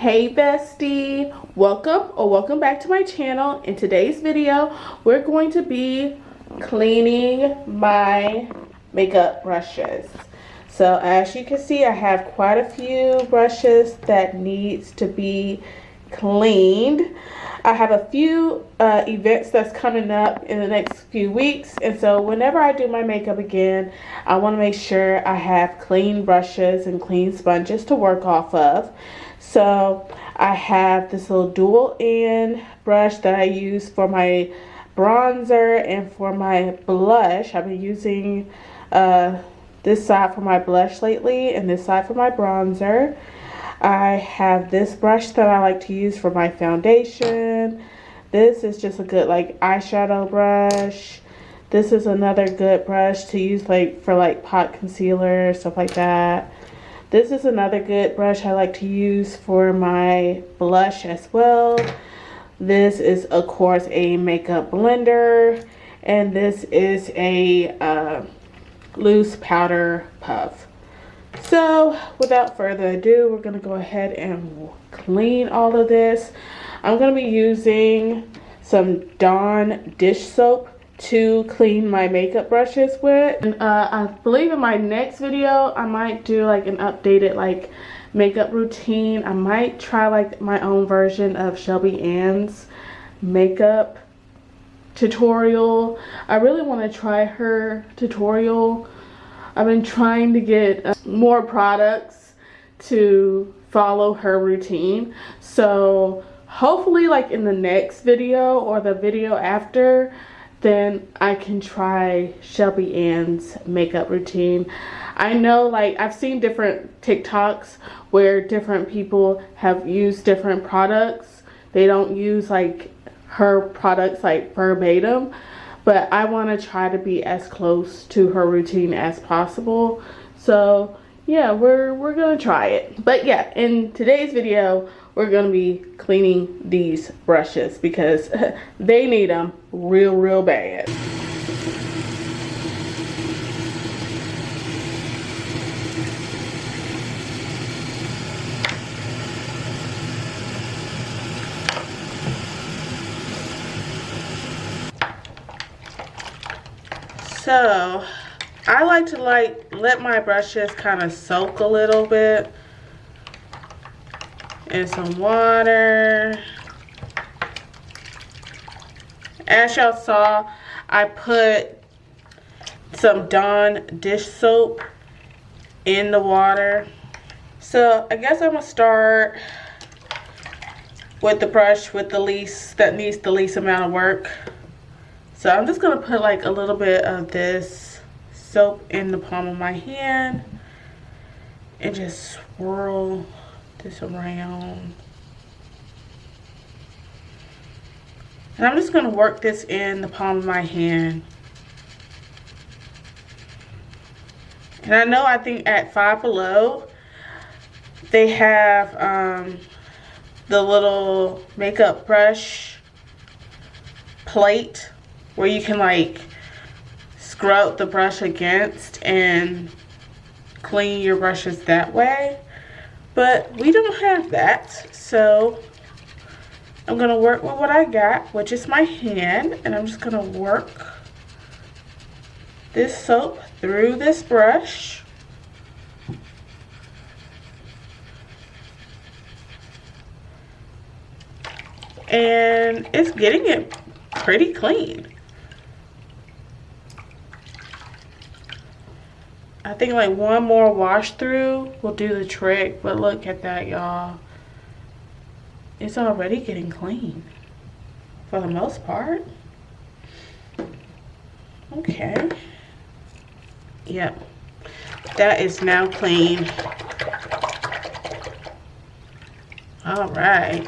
Hey bestie, welcome back to my channel. In today's video we're going to be cleaning my makeup brushes. So as you can see, I have quite a few brushes that needs to be cleaned. I have a few events that's coming up in the next few weeks, and so whenever I do my makeup again, I want to make sure I have clean brushes and clean sponges to work off of. So I have this little dual end brush that I use for my bronzer and for my blush. I've been using this side for my blush lately and this side for my bronzer. I have this brush that I like to use for my foundation. This is just a good like eyeshadow brush. This is another good brush to use like for like pot concealer, stuff like that. This is another good brush I like to use for my blush as well. This is of course a makeup blender, and this is a loose powder puff. So without further ado, we're going to go ahead and clean all of this. I'm going to be using some Dawn dish soap to clean my makeup brushes with. And I believe in my next video I might do like an updated like makeup routine. I might try like my own version of Shelby Ann's makeup tutorial. I really want to try her tutorial. I've been trying to get more products to follow her routine. So hopefully like in the next video or the video after, then I can try Shelby Ann's makeup routine. I know like I've seen different TikToks where different people have used different products. They don't use like her products like verbatim. But I want to try to be as close to her routine as possible. So yeah, we're gonna try it. But yeah, in today's video we're gonna be cleaning these brushes because they need them real bad. So I like to let my brushes kind of soak a little bit in some water. As y'all saw, I put some Dawn dish soap in the water. So I guess I'm gonna start with the brush with that needs the least amount of work. So I'm just going to put like a little bit of this soap in the palm of my hand and just swirl this around. And I'm just going to work this in the palm of my hand. And I think at Five Below, they have the little makeup brush plate where you can like scrub the brush against and clean your brushes that way. But we don't have that, so I'm gonna work with what I got, which is my hand, and I'm just gonna work this soap through this brush. And it's getting it pretty clean. I think like one more wash through will do the trick, but look at that, y'all. It's already getting clean for the most part. Okay. Yep. That is now clean. All right.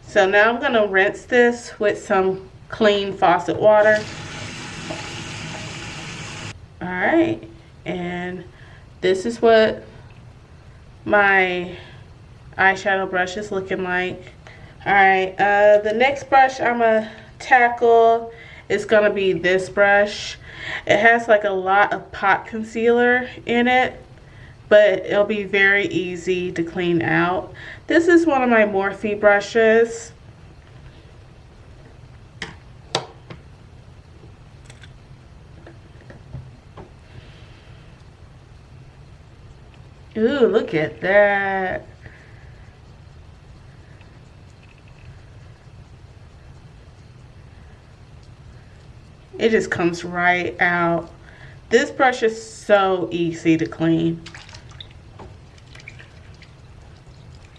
So now I'm gonna rinse this with some clean faucet water. Alright, and this is what my eyeshadow brush is looking like. Alright, the next brush I'm gonna tackle is gonna be this brush. It has like a lot of pot concealer in it. but it'll be very easy to clean out. This is one of my Morphe brushes. Ooh, look at that. It just comes right out. This brush is so easy to clean.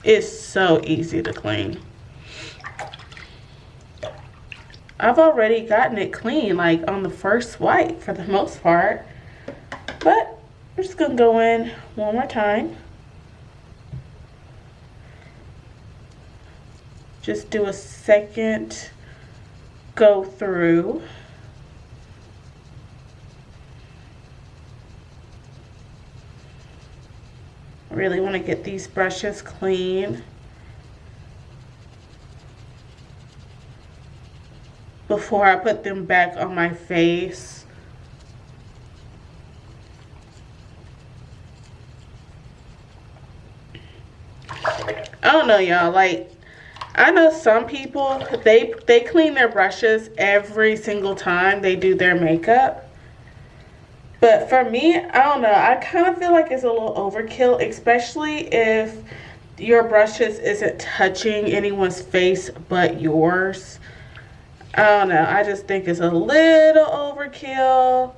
It's so easy to clean. I've already gotten it clean like on the first swipe for the most part. But we're just gonna go in one more time. Just do a second go through. I really want to get these brushes clean before I put them back on my face. I don't know, y'all, like, I know some people, they clean their brushes every single time they do their makeup. But for me, I don't know, I kind of feel like it's a little overkill, especially if your brushes isn't touching anyone's face but yours. I don't know, I just think it's a little overkill.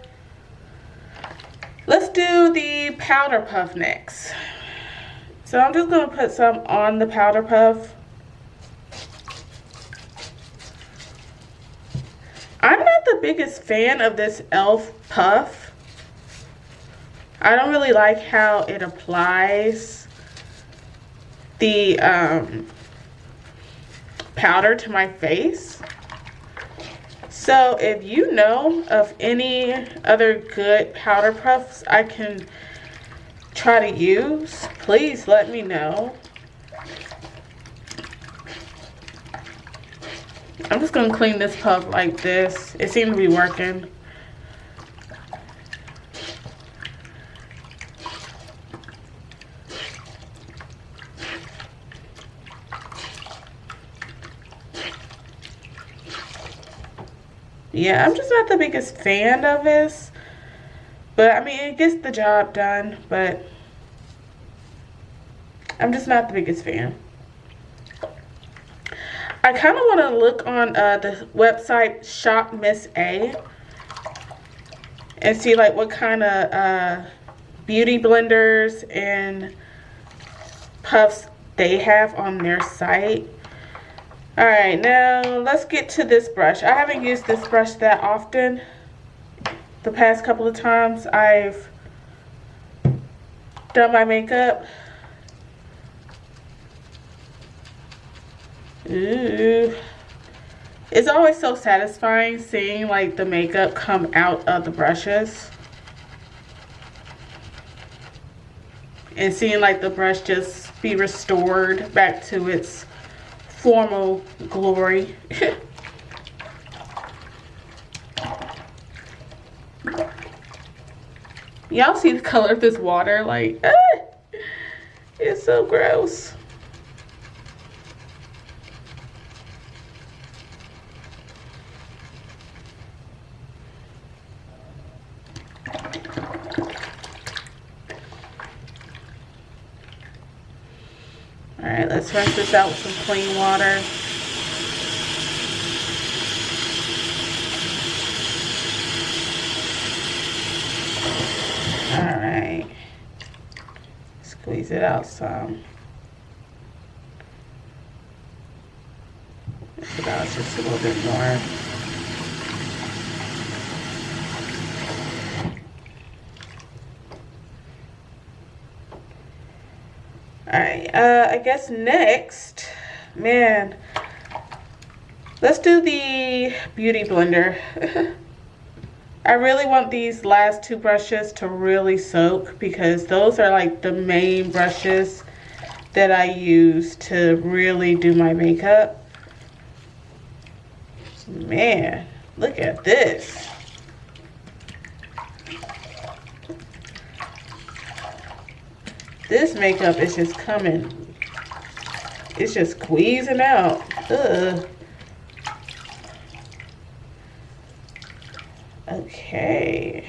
Let's do the powder puff next. So I'm just going to put some on the powder puff. I'm not the biggest fan of this e.l.f. puff. I don't really like how it applies the powder to my face. So if you know of any other good powder puffs I can try to use, please let me know. I'm just gonna clean this puff like this. It seems to be working. Yeah, I'm just not the biggest fan of this, but I mean, it gets the job done, but I'm just not the biggest fan. I kind of want to look on the website Shop Miss A and see like what kind of beauty blenders and puffs they have on their site. Alright, now let's get to this brush. I haven't used this brush that often. The past couple of times I've done my makeup. Ooh. It's always so satisfying seeing like the makeup come out of the brushes. And seeing like the brush just be restored back to its formal glory. Y'all see the color of this water? Like, it's so gross. Alright, let's rinse this out with some clean water. Alright. Squeeze it out some. Put out just a little bit more. Alright, I guess next, man, let's do the beauty blender. I really want these last two brushes to really soak because those are like the main brushes that I use to really do my makeup. Man, look at this. This makeup is just coming. It's just squeezing out. Ugh. Okay.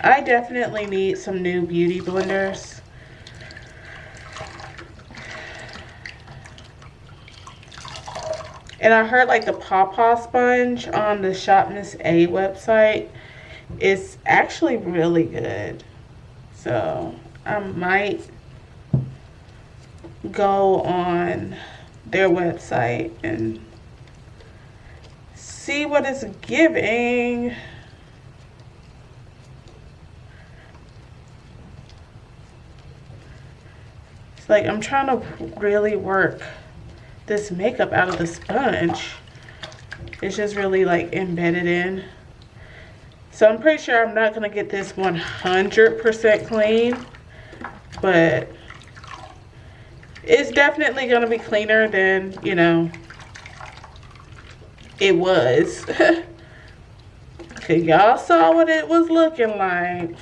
I definitely need some new beauty blenders. And I heard like the Pawpaw sponge on the Shop Miss A website is actually really good. So I might go on their website and see what it's giving. It's like I'm trying to really work this makeup out of the sponge. It's just really like embedded in. So I'm pretty sure I'm not gonna get this 100% clean, but it's definitely gonna be cleaner than, you know, it was. Okay, y'all saw what it was looking like.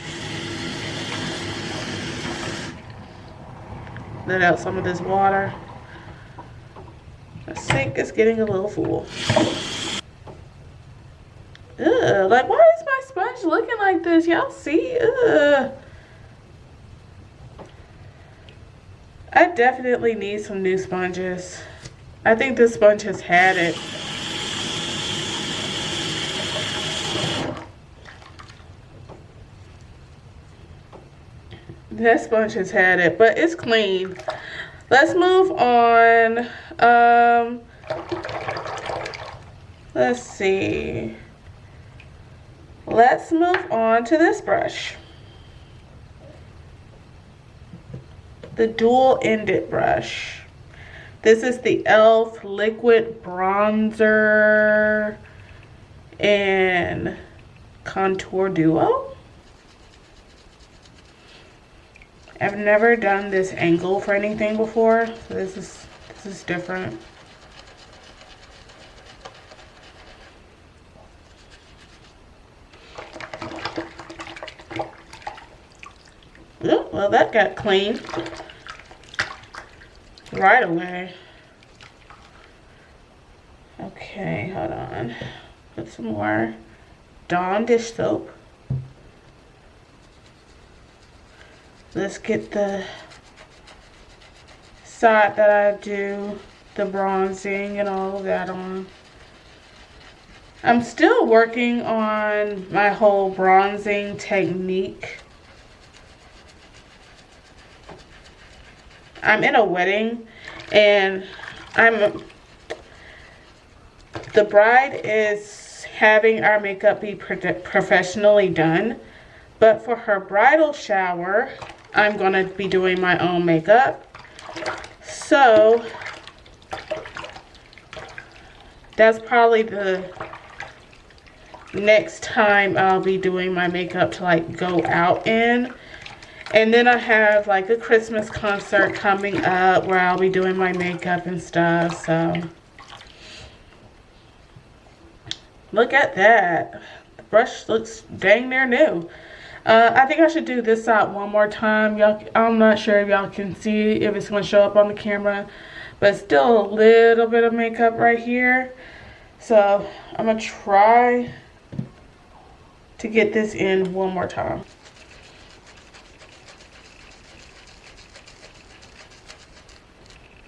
Let out some of this water. The sink is getting a little full. Ugh, like why is my sponge looking like this? Y'all see? Ugh. I definitely need some new sponges. I think this sponge has had it. That sponge has had it, but it's clean. Let's move on. Let's see. Let's move on to this brush. The dual-ended brush. This is the e.l.f. Liquid Bronzer and Contour Duo. I've never done this angle for anything before, so this is different. Oh, well, that got clean right away. Okay, hold on. Put some more Dawn dish soap. Let's get the side that I do the bronzing and all of that on. I'm still working on my whole bronzing technique. I'm in a wedding and the bride is having our makeup be professionally done, but for her bridal shower, I'm gonna be doing my own makeup. So that's probably the next time I'll be doing my makeup to like go out in. And then I have like a Christmas concert coming up where I'll be doing my makeup and stuff. So look at that. The brush looks dang near new. I think I should do this side one more time. Y'all, I'm not sure if y'all can see if it's going to show up on the camera, but still a little bit of makeup right here. So I'm going to try to get this in one more time.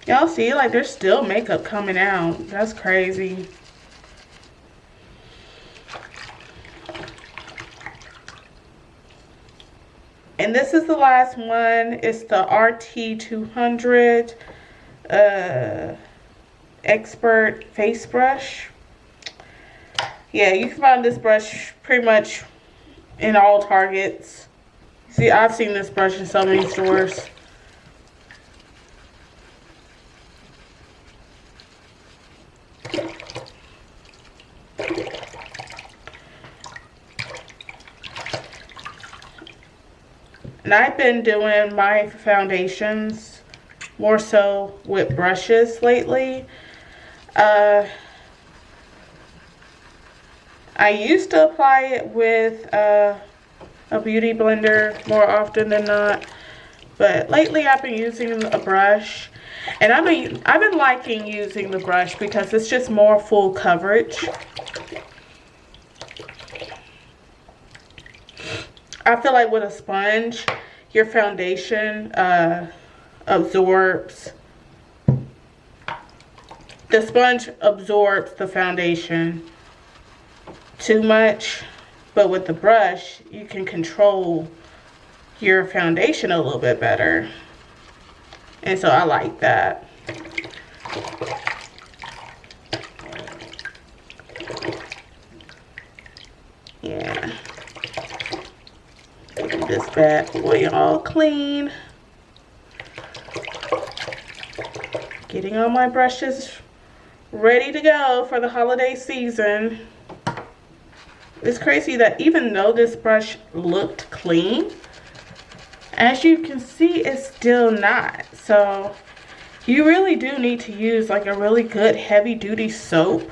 Y'all see, like there's still makeup coming out. That's crazy. And this is the last one. It's the RT200 Expert Face Brush. Yeah, you can find this brush pretty much in all Targets. See, I've seen this brush in so many stores. And I've been doing my foundations more so with brushes lately. I used to apply it with a beauty blender more often than not, but lately I've been using a brush. And I've been liking using the brush because it's just more full coverage. I feel like with a sponge, your foundation absorbs. The sponge absorbs the foundation too much, but with the brush, you can control your foundation a little bit better. And so I like that. Yeah. Get this bad boy all clean. Getting all my brushes ready to go for the holiday season. It's crazy that even though this brush looked clean, as you can see, it's still not. So you really do need to use like a really good heavy duty soap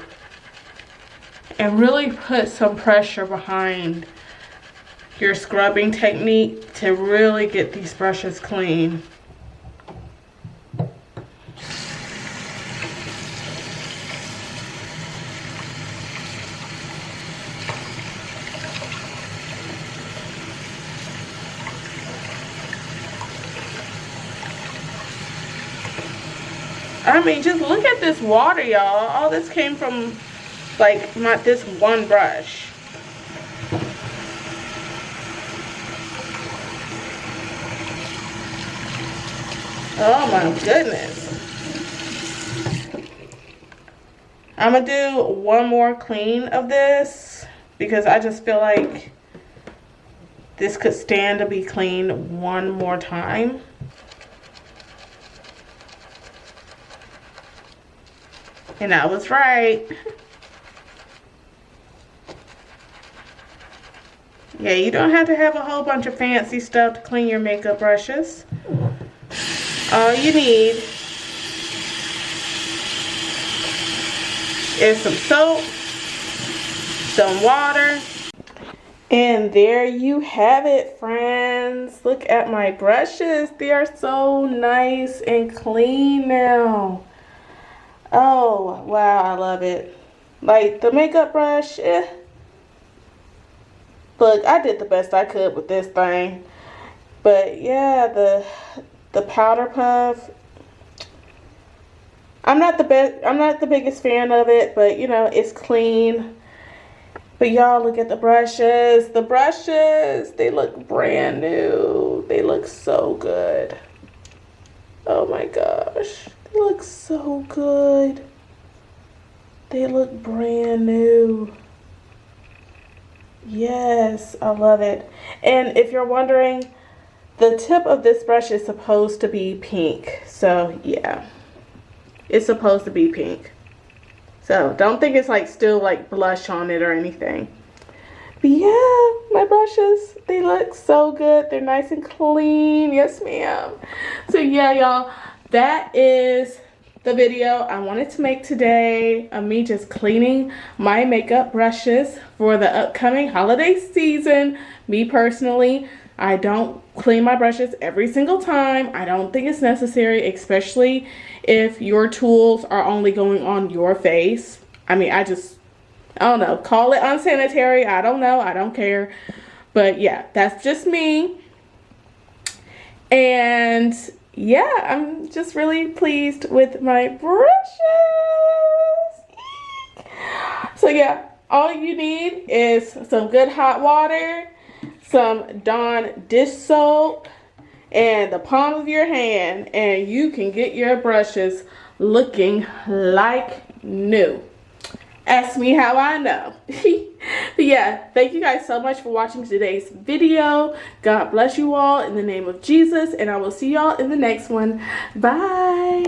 and really put some pressure behind your scrubbing technique to really get these brushes clean. I mean, just look at this water, y'all. All this came from like this one brush. Oh my goodness. I'm gonna do one more clean of this because I just feel like this could stand to be cleaned one more time. And I was right. Yeah, you don't have to have a whole bunch of fancy stuff to clean your makeup brushes. All you need is some soap, some water, and there you have it, friends. Look at my brushes. They are so nice and clean now. Oh, wow, I love it. Like, the makeup brush, Look, I did the best I could with this thing. But, yeah, the powder puff, I'm not the biggest fan of it, but, you know, it's clean. But, y'all, look at the brushes. The brushes, they look brand new. They look so good. Oh, my gosh. They look so good. They look brand new. Yes, I love it. And if you're wondering, the tip of this brush is supposed to be pink. So, yeah. It's supposed to be pink. So, don't think it's like still like blush on it or anything. But yeah, my brushes, they look so good. They're nice and clean. Yes, ma'am. So, yeah, y'all. That is the video I wanted to make today of me just cleaning my makeup brushes for the upcoming holiday season. Me personally, I don't clean my brushes every single time. I don't think it's necessary, especially if your tools are only going on your face. I mean, I don't know. Call it unsanitary. I don't know. I don't care. But yeah, that's just me. And yeah, I'm just really pleased with my brushes. So yeah, all you need is some good hot water, some Dawn dish soap, and the palm of your hand, and you can get your brushes looking like new. Ask me how I know. But yeah, thank you guys so much for watching today's video. God bless you all in the name of Jesus, and I will see y'all in the next one. Bye.